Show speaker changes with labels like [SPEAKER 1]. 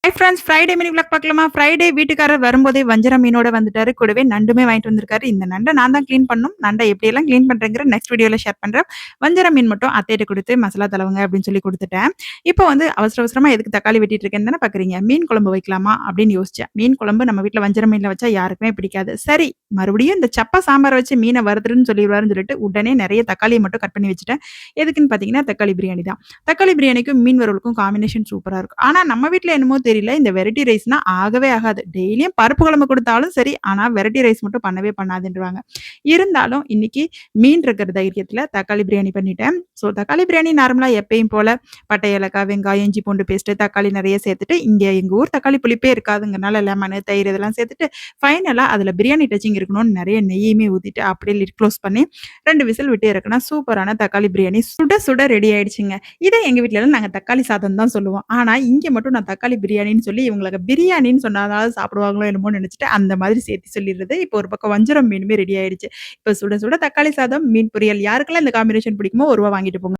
[SPEAKER 1] High friends Friday mini vlog பார்க்கலாமா? Friday வீட்டுக்காரர் வரும்போதே வஞ்சரம் மீனோட வந்துட்டாரு. கூடவே நண்டுமே வாங்கிட்டு வந்திருக்காரு. இந்த நண்ட நான் தான் கிளீன் பண்ணணும். நண்ட எப்படியெல்லாம் கிளீன் பண்றேங்கிற நெக்ஸ்ட் வீடியோல ஷேர் பண்றேன். வஞ்சரம் மீன் மட்டும் அத்தைட்ட குடுத்து மசாலா தடவுங்க அப்படின்னு சொல்லி குடுத்துட்டேன். இப்போ வந்து அவசர அவசரமா எதுக்கு தக்காளி வெட்டிட்டு இருக்கேன்னு தானே பார்க்குறீங்க. மீன் குழம்பு வைக்கலாமா அப்படின்னு யோசிச்சேன். மீன் குழம்பு நம்ம வீட்ல வஞ்சரம் மீன்ல வச்சா யாருக்குமே பிடிக்காது. சரி, மறுபடியும் இந்த சப்பா சாம்பார் வச்சு மீன வறுத்துருன்னு சொல்லிருவாருன்னு சொல்லிட்டு உடனே நெறைய தக்காளிய மட்டும் கட் பண்ணி வச்சுட்டேன். எதுக்குன்னு பார்த்தீங்கன்னா, தக்காளி பிரியாணி தான். தக்காளி பிரியாணிக்கும் மீன் வறுவலுக்கும் காம்பினேஷன் சூப்பரா இருக்கும். ஆனா நம்ம வீட்ல என்னமோ தெரியல, இந்த வெரைட்டி ரைஸ்னா ஆகவே ஆகாது. டெய்லியும் பருப்பு குழம்பு குடுத்தாலும் சரி, ஆனா வெரைட்டி ரைஸ் மட்டும் பண்ணவே பண்ணாதுன்றுவாங்க. இருந்தாலும் இன்னைக்கு மீன் இருக்கிற தைரியத்துல தக்காளி பிரியாணி பண்ணிட்டேன். ஸோ தக்காளி பிரியாணி நார்மலா எப்பயும் போல பட்டை, ஏலக்காய், வெங்காயம், இஞ்சி பூண்டு பேஸ்ட்டு, தக்காளி நெறைய சேர்த்துட்டு, இங்க எங்க ஊர் தக்காளி புளிப்பே இருக்காதுங்கனால லெமனு, தயிர் இதெல்லாம் சேர்த்துட்டு, ஃபைனலா அதுல பிரியாணி டச்சிங் இருக்கணும்னு நெறைய நெய்யுமே ஊத்திட்டு, அப்படியே லிட் க்ளோஸ் பண்ணி 2 விசில் விட்டு இறக்குனா சூப்பரான தக்காளி பிரியாணி சுட சுட ரெடி ஆயிடுச்சுங்க. இத எங்க வீட்லலாம் நாங்க தக்காளி சாதம் தான் சொல்லுவோம். ஆனா, இங்க மட்டும் நான் தக்காளி பிரியாணின்னு சொல்லி இவங்களுக்கு பிரியாணின்னு சொன்னாதாவது சாப்பிடுவாங்களோ என்னமோன்னு நெனச்சுட்டு, அந்த மாதிரி சேர்த்து சொல்லிர்றது. இப்போ ஒரு பக்கம் வஞ்சரம் மீனுமே ரெடி ஆயிடுச்சு. இப்ப சுட சுட தக்காளி சாதம், மீன் பொரியல் யாருக்கெல்லாம் இந்த காம்பினேஷன் பிடிக்குமோ ரூ. 1 வாங்கிட்டு போங்க.